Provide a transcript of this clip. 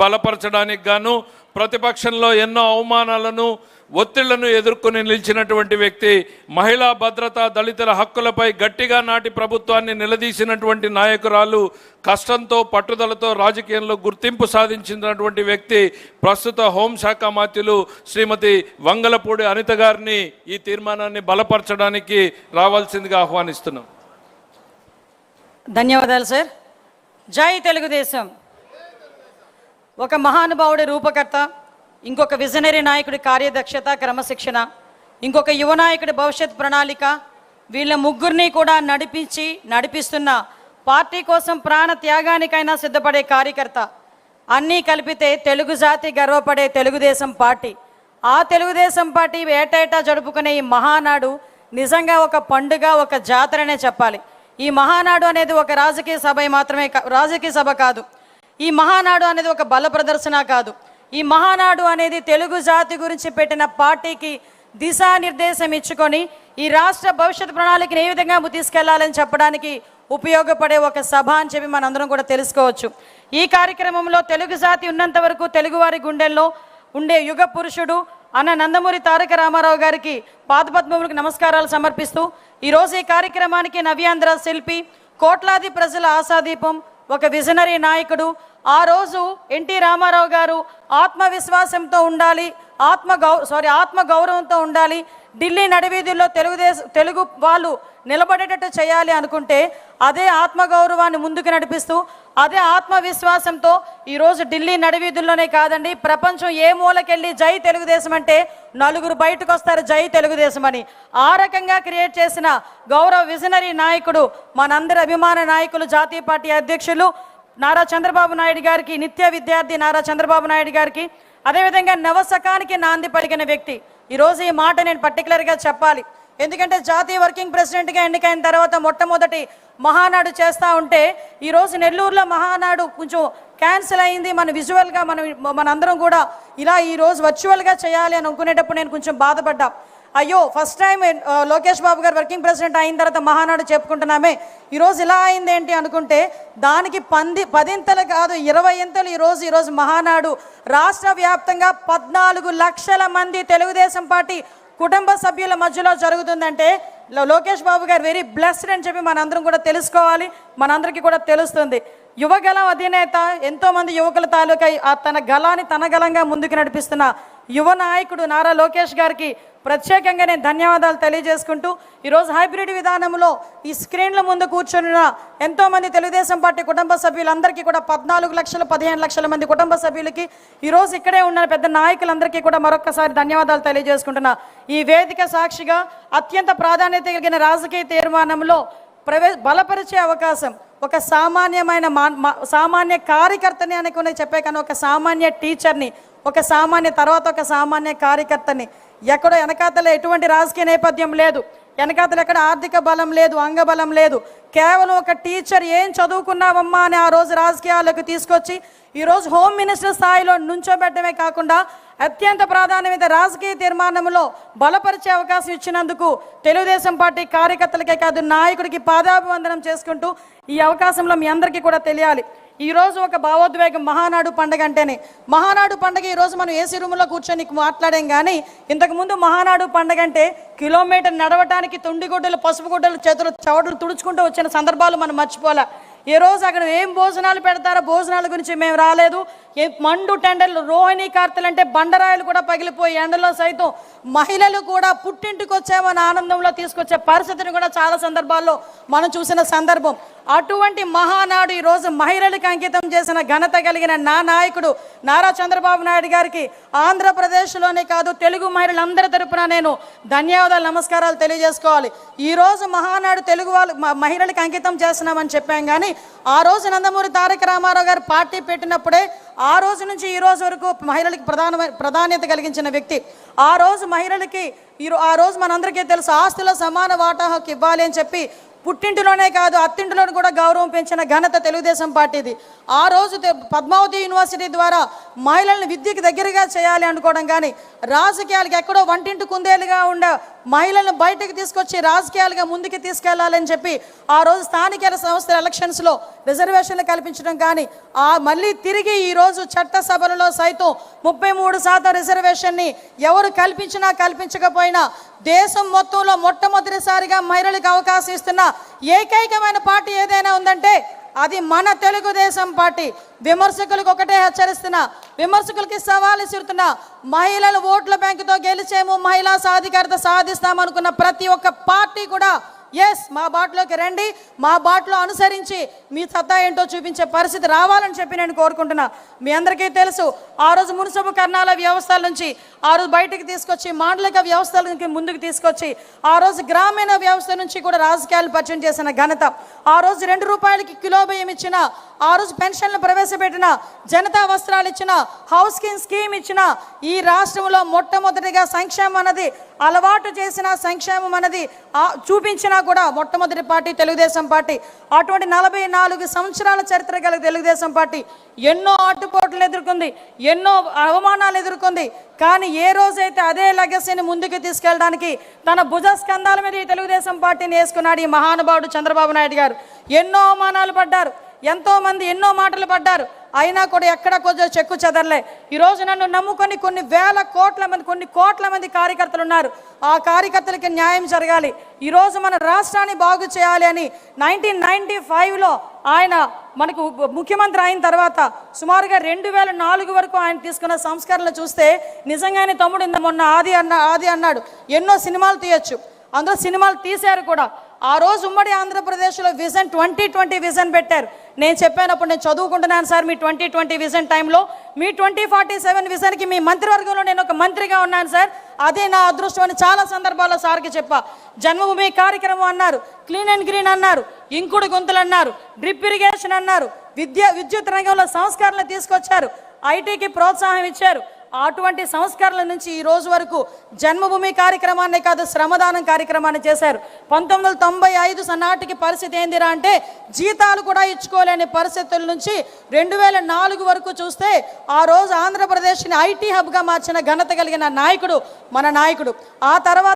బలపరచడానికి గాను ప్రతిపక్షంలో ఎన్నో అవమానాలను ఒత్తిళ్లను ఎదుర్కొని నిలిచినటువంటి వ్యక్తి, మహిళా భద్రత దళితుల హక్కులపై గట్టిగా నాటి ప్రభుత్వాన్ని నిలదీసినటువంటి నాయకురాలు, కష్టంతో పట్టుదలతో రాజకీయంలో గుర్తింపు సాధించినటువంటి వ్యక్తి, ప్రస్తుత హోంశాఖ మంత్రులు శ్రీమతి వంగలపూడి అనిత గారిని ఈ తీర్మానాన్ని బలపరచడానికి రావాల్సిందిగా ఆహ్వానిస్తున్నాం. ధన్యవాదాలు సార్. జై తెలుగుదేశం. ఒక మహానుభావుడి రూపకర్త, ఇంకొక విజనరీ నాయకుడి కార్యదక్షత, క్రమశిక్షణ, ఇంకొక యువ నాయకుడి భవిష్యత్ ప్రణాళిక, వీళ్ళ ముగ్గురిని కూడా నడిపిస్తున్న పార్టీ కోసం ప్రాణ త్యాగానికైనా సిద్ధపడే కార్యకర్త, అన్నీ కలిపితే తెలుగు జాతి గర్వపడే తెలుగుదేశం పార్టీ. ఆ తెలుగుదేశం పార్టీ ఏటేటా జరుపుకునే ఈ మహానాడు నిజంగా ఒక పండుగ, ఒక జాతరనే చెప్పాలి. ఈ మహానాడు అనేది ఒక రాజకీయ సభ కాదు. ఈ మహానాడు అనేది ఒక బల ప్రదర్శన కాదు. ఈ మహానాడు అనేది తెలుగు జాతి గురించి పెట్టిన పార్టీకి దిశానిర్దేశం ఇచ్చుకొని ఈ రాష్ట్ర భవిష్యత్ ప్రణాళికను ఏ విధంగా తీసుకెళ్లాలని చెప్పడానికి ఉపయోగపడే ఒక సభ అని చెప్పి మనందరం కూడా తెలుసుకోవచ్చు. ఈ కార్యక్రమంలో తెలుగు జాతి ఉన్నంత వరకు తెలుగువారి గుండెల్లో ఉండే యుగ పురుషుడు అన్న నందమూరి తారక రామారావు గారికి పాదపద్మములకు నమస్కారాలు సమర్పిస్తూ ఈరోజు ఈ కార్యక్రమానికి నవ్యాంధ్ర శిల్పి, కోట్లాది ప్రజల ఆశాదీపం, ఒక విజనరీ నాయకుడు, ఆ రోజు ఎన్టీ రామారావు గారు ఆత్మవిశ్వాసంతో ఉండాలి, ఆత్మ గౌరవంతో ఉండాలి, ఢిల్లీ నడివీధుల్లో తెలుగు వాళ్ళు నిలబడేటట్టు చేయాలి అనుకుంటే అదే ఆత్మగౌరవాన్ని ముందుకు నడిపిస్తూ అదే ఆత్మవిశ్వాసంతో ఈరోజు ఢిల్లీ నడివీధుల్లోనే కాదండి, ప్రపంచం ఏ మూలకెళ్ళి జై తెలుగుదేశం అంటే నలుగురు బయటకు వస్తారు జై తెలుగుదేశం అని. ఆ రకంగా క్రియేట్ చేసిన గౌరవ విజనరీ నాయకుడు, మనందరి అభిమాన నాయకులు, జాతీయ పార్టీ అధ్యక్షులు నారా చంద్రబాబు నాయుడు గారికి, నిత్య విద్యార్థి నారా చంద్రబాబు నాయుడు గారికి, అదేవిధంగా నవశకానికి నాంది పలికిన వ్యక్తి. ఈరోజు ఈ మాట నేను పర్టికులర్గా చెప్పాలి, ఎందుకంటే జాతీయ వర్కింగ్ ప్రెసిడెంట్గా ఎన్నికైన తర్వాత మొట్టమొదటి మహానాడు చేస్తూ ఉంటే ఈరోజు నెల్లూరులో మహానాడు కొంచెం క్యాన్సిల్ అయింది. విజువల్గా మనందరం కూడా ఇలా ఈరోజు వర్చువల్గా చేయాలి అని అనుకునేటప్పుడు నేను కొంచెం బాధపడ్డా. అయ్యో, ఫస్ట్ టైం లోకేష్ బాబు గారు వర్కింగ్ ప్రెసిడెంట్ అయిన తర్వాత మహానాడు చెప్పుకుంటున్నామే, ఈరోజు ఇలా అయింది ఏంటి అనుకుంటే దానికి 10 కాదు 20 ఈరోజు మహానాడు రాష్ట్ర వ్యాప్తంగా 14 లక్షల మంది తెలుగుదేశం పార్టీ కుటుంబ సభ్యుల మధ్యలో జరుగుతుందంటే లోకేష్ బాబు గారు వెరీ బ్లెస్డ్ అని చెప్పి మనందరం కూడా తెలుసుకోవాలి, మనందరికీ కూడా తెలుస్తుంది. యువగలం అధినేత, ఎంతోమంది యువకుల తాలూకా తన గలాన్ని తన గలంగా ముందుకు నడిపిస్తున్న యువ నాయకుడు నారా లోకేష్ గారికి ప్రత్యేకంగా నేను ధన్యవాదాలు తెలియజేసుకుంటూ ఈరోజు హైబ్రిడ్ విధానంలో ఈ స్క్రీన్ల ముందు కూర్చున్న ఎంతోమంది తెలుగుదేశం పార్టీ కుటుంబ సభ్యులందరికీ కూడా 14 లక్షల 15 లక్షల మంది కుటుంబ సభ్యులకి ఈరోజు ఇక్కడే ఉన్న పెద్ద నాయకులందరికీ కూడా మరొకసారి ధన్యవాదాలు తెలియజేసుకుంటున్నా. ఈ వేదిక సాక్షిగా అత్యంత ప్రాధాన్యత కలిగిన రాజకీయ తీర్మానంలో బలపరిచే అవకాశం, ఒక సామాన్య కార్యకర్తని అనుకునే చెప్పే కానీ ఒక సామాన్య టీచర్ని, ఒక సామాన్య కార్యకర్తని, ఎక్కడో వెనకాతల ఎటువంటి రాజకీయ నేపథ్యం లేదు, వెనకాతలు ఎక్కడ ఆర్థిక బలం లేదు, అంగబలం లేదు, కేవలం ఒక టీచర్ ఏం చదువుకున్నావమ్మా అని ఆ రోజు రాజకీయాలకు తీసుకొచ్చి ఈరోజు హోమ్ మినిస్టర్ స్థాయిలో నుంచోబెట్టడమే కాకుండా అత్యంత ప్రాధాన్యత రాజకీయ తీర్మానంలో బలపరిచే అవకాశం ఇచ్చినందుకు తెలుగుదేశం పార్టీ కార్యకర్తలకే కాదు నాయకుడికి పాదాభివందనం చేసుకుంటూ ఈ అవకాశంలో మీ అందరికీ కూడా తెలియాలి. ఈరోజు ఒక భావోద్వేగం మహానాడు పండుగ అంటేనే. మహానాడు పండుగ ఈరోజు మనం ఏసీ రూమ్లో కూర్చొని మాట్లాడాం, కానీ ఇంతకుముందు మహానాడు పండుగ అంటే కిలోమీటర్ నడవటానికి తుండిగుడ్డలు, పసుపు గుడ్డలు, చేతులు చవటలు తుడుచుకుంటూ వచ్చిన సందర్భాలు మనం మర్చిపోలే. ఈ రోజు అక్కడ ఏం భోజనాలు పెడతారో భోజనాల గురించి మేము రాలేదు. మండు టెండర్లు, రోహిణీ కార్తెలు అంటే బండరాయిలు కూడా పగిలిపోయి ఎండలో సైతం మహిళలు కూడా పుట్టింటికి వచ్చామని ఆనందంలో తీసుకొచ్చే పరిస్థితిని కూడా చాలా సందర్భాల్లో మనం చూసిన సందర్భం. అటువంటి మహానాడు ఈరోజు మహిళలకు అంకితం చేసిన ఘనత కలిగిన నా నాయకుడు నారా చంద్రబాబు నాయుడు గారికి ఆంధ్రప్రదేశ్లోనే కాదు తెలుగు మహిళలందరి తరపున నేను ధన్యవాదాలు, నమస్కారాలు తెలియజేసుకోవాలి. ఈరోజు మహానాడు తెలుగు మహిళలకు అంకితం చేస్తున్నామని చెప్పాం, కానీ ఆ రోజు నందమూరి తారక రామారావు గారు పార్టీ పెట్టినప్పుడే ఆ రోజు నుంచి ఈ రోజు వరకు మహిళలకి ప్రాధాన్యత కలిగించిన వ్యక్తి. ఆ రోజు మహిళలకి ఆ రోజు మనందరికీ తెలుసు, ఆస్తుల సమాన వాటా హక్కు ఇవ్వాలి అని చెప్పి పుట్టింటిలోనే కాదు అత్తింటిలోనూ కూడా గౌరవం పెంచిన ఘనత తెలుగుదేశం పార్టీది. ఆ రోజు పద్మావతి యూనివర్సిటీ ద్వారా మహిళలను విద్యకు దగ్గరగా చేయాలి అనుకోవడం కానీ, రాజకీయాలకు ఎక్కడో వంటింటి కుందేలుగా ఉండే మహిళలను బయటకు తీసుకొచ్చి రాజకీయాలుగా ముందుకు తీసుకెళ్లాలని చెప్పి ఆ రోజు స్థానిక సంస్థల ఎలక్షన్స్లో రిజర్వేషన్లు కల్పించడం కానీ, మళ్ళీ తిరిగి ఈరోజు చట్టసభలలో సైతం 33% రిజర్వేషన్ని ఎవరు కల్పించినా కల్పించకపోయినా దేశం మొత్తంలో మొట్టమొదటిసారిగా మహిళలకు అవకాశం ఇస్తున్న ఏకైకమైన పార్టీ ఏదైనా ఉందంటే అది మన తెలుగుదేశం పార్టీ. విమర్శకులకు ఒకటే హెచ్చరిస్తున్నా, విమర్శకులకి సవాల్ ఇస్తున్నా, మహిళల ఓట్ల బ్యాంకుతో గెలిచేము, మహిళా సాధికారత సాధిస్తామనుకున్న ప్రతి ఒక్క పార్టీ కూడా ఎస్ మా బాటలోకి రండి, మా బాటలో అనుసరించి మీ సత్తా ఏంటో చూపించే పరిస్థితి రావాలని చెప్పి నేను కోరుకుంటున్నా. మీ అందరికీ తెలుసు, ఆ రోజు మున్సిపల్ కర్ణాల వ్యవస్థల నుంచి ఆ రోజు బయటకు తీసుకొచ్చి మాండలిక వ్యవస్థలకి ముందుకు తీసుకొచ్చి ఆ రోజు గ్రామీణ వ్యవస్థ నుంచి కూడా రాజకీయాలు పరిచయం చేసిన ఘనత, ఆ రోజు 2 రూపాయలకి కిలో బియ్యం ఇచ్చిన, ఆ రోజు పెన్షన్లు ప్రవేశపెట్టిన, జనతా వస్త్రాలు ఇచ్చిన, హౌస్ స్కీమ్ ఇచ్చిన, ఈ రాష్ట్రంలో మొట్టమొదటిగా సంక్షేమం అన్నది అలవాటు చేసిన, సంక్షేమం అన్నది చూపించినా కూడా మొట్టమొదటి పార్టీ తెలుగుదేశం పార్టీ. అటువంటి 44 సంవత్సరాల చరిత్ర గల తెలుగుదేశం పార్టీ ఎన్నో ఆటుపోట్లు ఎదుర్కొంది, ఎన్నో అవమానాలు ఎదుర్కొంది. కానీ ఏ రోజైతే అదే లెగసీని ముందుకు తీసుకెళ్ళడానికి తన భుజ స్కంధాల మీద ఈ తెలుగుదేశం పార్టీని వేసుకున్నాడు ఈ మహానుభావుడు చంద్రబాబు నాయుడు గారు. ఎన్నో అవమానాలు పడ్డారు, ఎంతోమంది ఎన్నో మాటలు పడ్డారు, అయినా కూడా ఎక్కడ కొంచెం చెక్కు చెదరలే. ఈరోజు నన్ను నమ్ముకొని కొన్ని కోట్ల మంది కార్యకర్తలు ఉన్నారు. ఆ కార్యకర్తలకి న్యాయం జరగాలి, ఈరోజు మన రాష్ట్రాన్ని బాగు చేయాలి అని 1995లో ఆయన మనకు ముఖ్యమంత్రి అయిన తర్వాత సుమారుగా 2004 వరకు ఆయన తీసుకున్న సంస్కరణలు చూస్తే నిజంగానే తమ్ముడు మొన్న ఆది అన్నాడు ఎన్నో సినిమాలు తీయచ్చు, అందులో సినిమాలు తీశారు కూడా. ఆ రోజు ఉమ్మడి ఆంధ్రప్రదేశ్లో విజన్ 2020 విజన్ పెట్టారు. నేను చెప్పానప్పుడు నేను చదువుకుంటున్నాను సార్, మీ 2020 విజన్ టైంలో మీ 2047 విజన్కి మీ మంత్రివర్గంలో నేను ఒక మంత్రిగా ఉన్నాను సార్, అదే నా అదృష్టం అని చాలా సందర్భాల్లో సార్కి చెప్పా. జన్మభూమి కార్యక్రమం అన్నారు, క్లీన్ అండ్ గ్రీన్ అన్నారు, ఇంకుడు గొంతులు అన్నారు, డ్రిప్ ఇరిగేషన్ అన్నారు, విద్యుత్ రంగంలో సంస్కరణలు తీసుకొచ్చారు, ఐటీకి ప్రోత్సాహం ఇచ్చారు. అటువంటి సంస్కరణల నుంచి ఈ రోజు వరకు జన్మభూమి కార్యక్రమాన్ని కాదు శ్రమదానం కార్యక్రమాన్ని చేశారు. 1995 నాటికి పరిస్థితి ఏందిరా అంటే జీతాలు కూడా ఇచ్చుకోలేని పరిస్థితుల నుంచి 2004 వరకు చూస్తే ఆ రోజు ఆంధ్రప్రదేశ్ని ఐటీ హబ్గా మార్చిన ఘనత కలిగిన నాయకుడు మన నాయకుడు. ఆ తర్వాత